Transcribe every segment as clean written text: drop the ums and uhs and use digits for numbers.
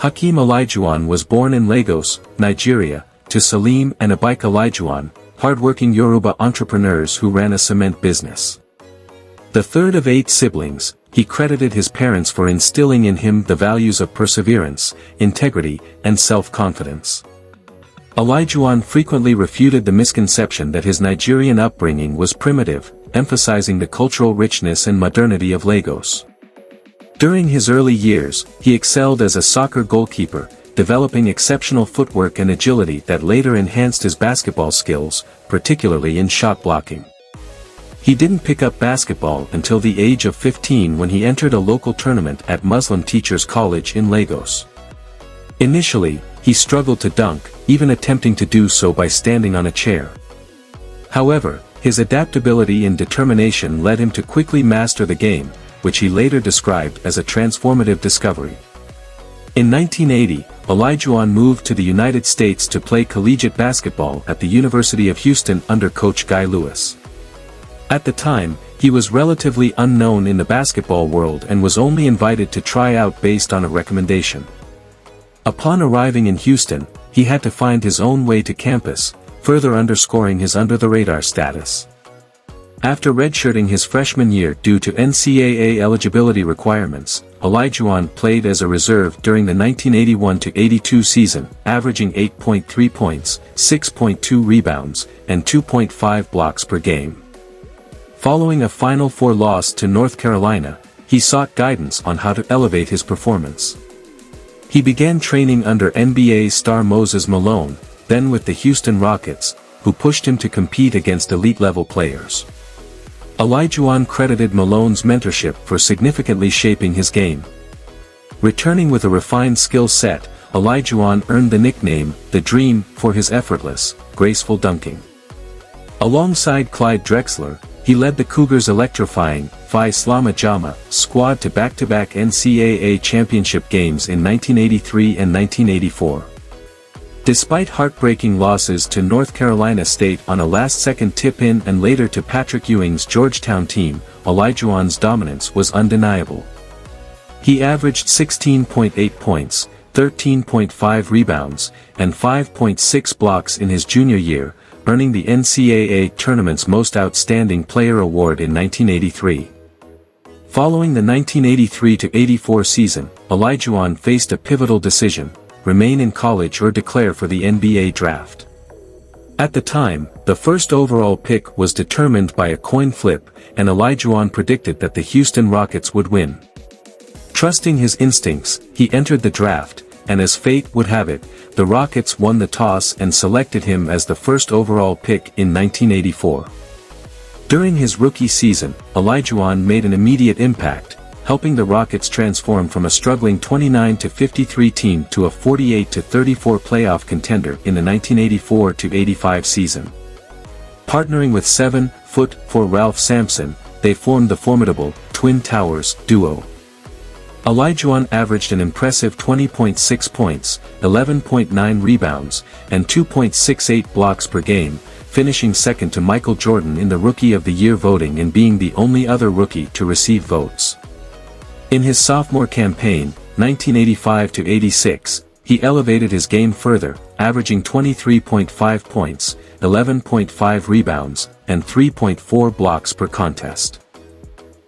Hakeem Olajuwon was born in Lagos, Nigeria, to Salim and Abike Olajuwon, hard-working Yoruba entrepreneurs who ran a cement business. The third of 8 siblings, he credited his parents for instilling in him the values of perseverance, integrity, and self-confidence. Olajuwon frequently refuted the misconception that his Nigerian upbringing was primitive, emphasizing the cultural richness and modernity of Lagos. During his early years, he excelled as a soccer goalkeeper, developing exceptional footwork and agility that later enhanced his basketball skills, particularly in shot blocking. He didn't pick up basketball until the age of 15 when he entered a local tournament at Muslim Teachers College in Lagos. Initially, he struggled to dunk, even attempting to do so by standing on a chair. However, his adaptability and determination led him to quickly master the game, which he later described as a transformative discovery. In 1980, Olajuwon moved to the United States to play collegiate basketball at the University of Houston under coach Guy Lewis. At the time, he was relatively unknown in the basketball world and was only invited to try out based on a recommendation. Upon arriving in Houston, he had to find his own way to campus, further underscoring his under-the-radar status. After redshirting his freshman year due to NCAA eligibility requirements, Olajuwon played as a reserve during the 1981-82 season, averaging 8.3 points, 6.2 rebounds, and 2.5 blocks per game. Following a Final Four loss to North Carolina, he sought guidance on how to elevate his performance. He began training under NBA star Moses Malone, then with the Houston Rockets, who pushed him to compete against elite-level players. Olajuwon credited Malone's mentorship for significantly shaping his game. Returning with a refined skill set, Olajuwon earned the nickname, "The Dream," for his effortless, graceful dunking. Alongside Clyde Drexler, he led the Cougars' electrifying Phi Slama Jama squad to back-to-back NCAA championship games in 1983 and 1984. Despite heartbreaking losses to North Carolina State on a last-second tip-in and later to Patrick Ewing's Georgetown team, Olajuwon's dominance was undeniable. He averaged 16.8 points, 13.5 rebounds, and 5.6 blocks in his junior year, earning the NCAA tournament's Most Outstanding Player award in 1983. Following the 1983-84 season, Olajuwon faced a pivotal decision: remain in college or declare for the NBA draft. At the time, the first overall pick was determined by a coin flip, and Olajuwon predicted that the Houston Rockets would win. Trusting his instincts, he entered the draft, and as fate would have it, the Rockets won the toss and selected him as the first overall pick in 1984. During his rookie season, Olajuwon made an immediate impact, helping the Rockets transform from a struggling 29-53 team to a 48-34 playoff contender in the 1984-85 season. Partnering with 7'4" Ralph Sampson, they formed the formidable Twin Towers duo. Olajuwon averaged an impressive 20.6 points, 11.9 rebounds, and 2.68 blocks per game, finishing second to Michael Jordan in the Rookie of the Year voting and being the only other rookie to receive votes. In his sophomore campaign, 1985-86, he elevated his game further, averaging 23.5 points, 11.5 rebounds, and 3.4 blocks per contest.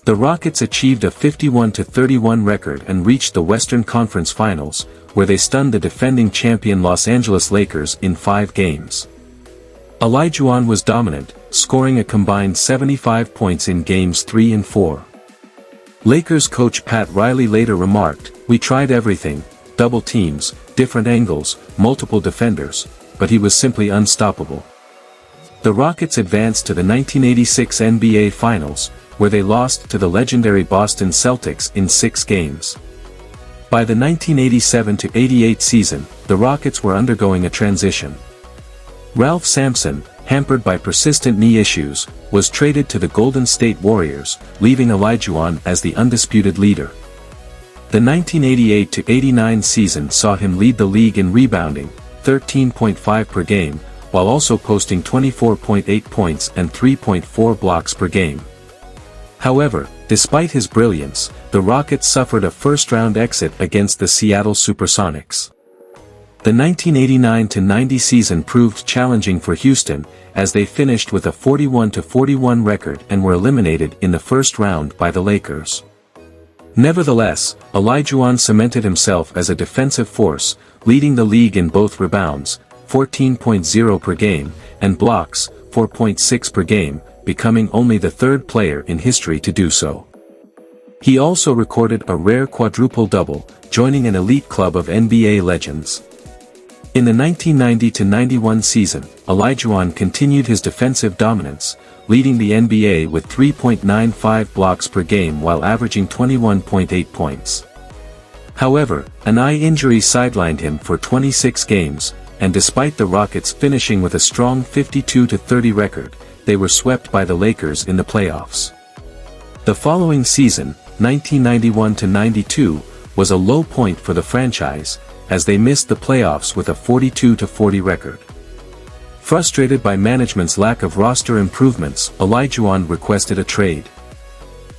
The Rockets achieved a 51-31 record and reached the Western Conference Finals, where they stunned the defending champion Los Angeles Lakers in 5 games. Olajuwon was dominant, scoring a combined 75 points in Games 3 and 4. Lakers coach Pat Riley later remarked, "We tried everything, double teams, different angles, multiple defenders, but he was simply unstoppable." The Rockets advanced to the 1986 NBA Finals, where they lost to the legendary Boston Celtics in 6 games. By the 1987-88 season, the Rockets were undergoing a transition. Ralph Sampson, hampered by persistent knee issues, was traded to the Golden State Warriors, leaving Olajuwon as the undisputed leader. The 1988-89 season saw him lead the league in rebounding, 13.5 per game, while also posting 24.8 points and 3.4 blocks per game. However, Despite his brilliance, the Rockets suffered a first-round exit against the Seattle Supersonics. The 1989-90 season proved challenging for Houston, as they finished with a 41-41 record and were eliminated in the first round by the Lakers. Nevertheless, Olajuwon cemented himself as a defensive force, leading the league in both rebounds, 14.0 per game, and blocks, 4.6 per game, becoming only the third player in history to do so. He also recorded a rare quadruple-double, joining an elite club of NBA legends. In the 1990-91 season, Olajuwon continued his defensive dominance, leading the NBA with 3.95 blocks per game while averaging 21.8 points. However, an eye injury sidelined him for 26 games, and despite the Rockets finishing with a strong 52-30 record, they were swept by the Lakers in the playoffs. The following season, 1991-92, was a low point for the franchise, as they missed the playoffs with a 42-40 record. Frustrated by management's lack of roster improvements, Olajuwon requested a trade.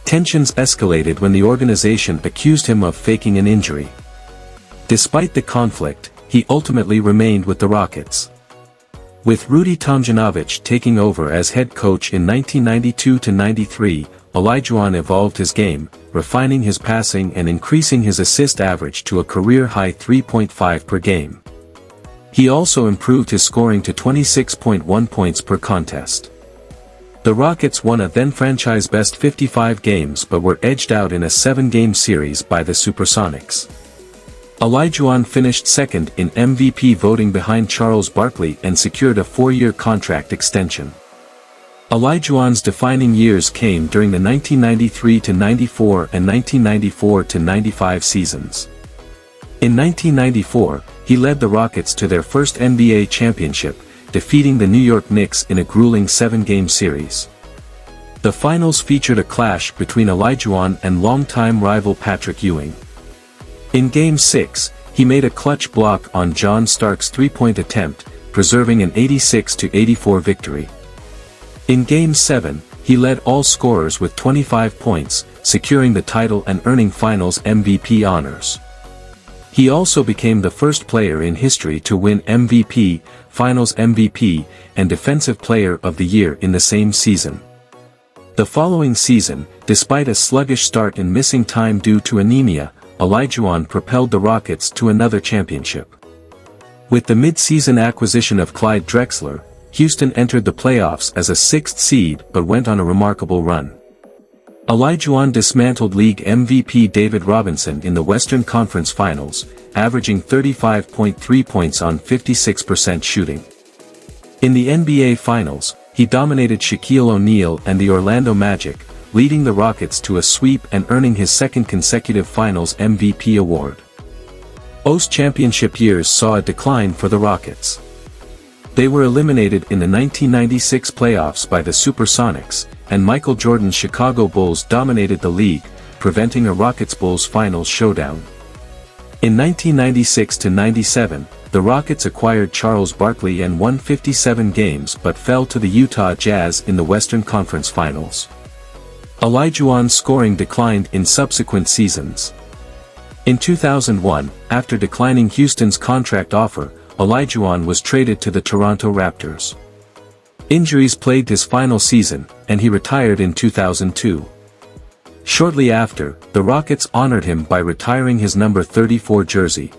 Tensions escalated when the organization accused him of faking an injury. Despite the conflict, he ultimately remained with the Rockets. With Rudy Tomjanovich taking over as head coach in 1992-93, Olajuwon evolved his game, refining his passing and increasing his assist average to a career-high 3.5 per game. He also improved his scoring to 26.1 points per contest. The Rockets won a then-franchise best 55 games but were edged out in a 7-game series by the Supersonics. Olajuwon finished second in MVP voting behind Charles Barkley and secured a 4-year contract extension. Olajuwon's defining years came during the 1993-94 and 1994-95 seasons. In 1994, he led the Rockets to their first NBA championship, defeating the New York Knicks in a grueling 7-game series. The finals featured a clash between Olajuwon and longtime rival Patrick Ewing. In Game 6, he made a clutch block on John Stark's three-point attempt, preserving an 86-84 victory. In Game 7, he led all scorers with 25 points, securing the title and earning Finals MVP honors. He also became the first player in history to win MVP, Finals MVP, and Defensive Player of the Year in the same season. The following season, despite a sluggish start and missing time due to anemia, Olajuwon propelled the Rockets to another championship. With the mid-season acquisition of Clyde Drexler, Houston entered the playoffs as a 6th seed but went on a remarkable run. Olajuwon dismantled league MVP David Robinson in the Western Conference Finals, averaging 35.3 points on 56% shooting. In the NBA Finals, he dominated Shaquille O'Neal and the Orlando Magic, leading the Rockets to a sweep and earning his second consecutive Finals MVP award. Both championship years saw a decline for the Rockets. They were eliminated in the 1996 playoffs by the Supersonics, and Michael Jordan's Chicago Bulls dominated the league, preventing a Rockets-Bulls Finals showdown. In 1996-97, the Rockets acquired Charles Barkley and won 57 games but fell to the Utah Jazz in the Western Conference Finals. Olajuwon's scoring declined in subsequent seasons. In 2001, after declining Houston's contract offer, Olajuwon was traded to the Toronto Raptors. Injuries plagued his final season, and he retired in 2002. Shortly after, the Rockets honored him by retiring his number 34 jersey.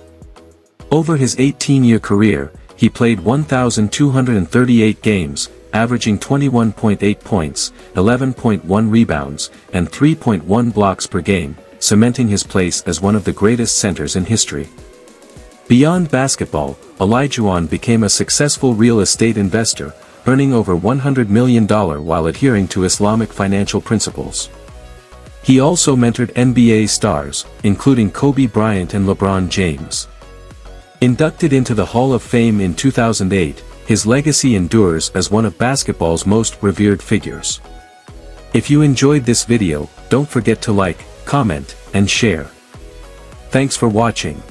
Over his 18-year career, he played 1,238 games, averaging 21.8 points, 11.1 rebounds, and 3.1 blocks per game, cementing his place as one of the greatest centers in history. Beyond basketball, Olajuwon became a successful real estate investor, earning over $100 million while adhering to Islamic financial principles. He also mentored NBA stars, including Kobe Bryant and LeBron James. Inducted into the Hall of Fame in 2008, his legacy endures as one of basketball's most revered figures. If you enjoyed this video, don't forget to like, comment, and share. Thanks for watching.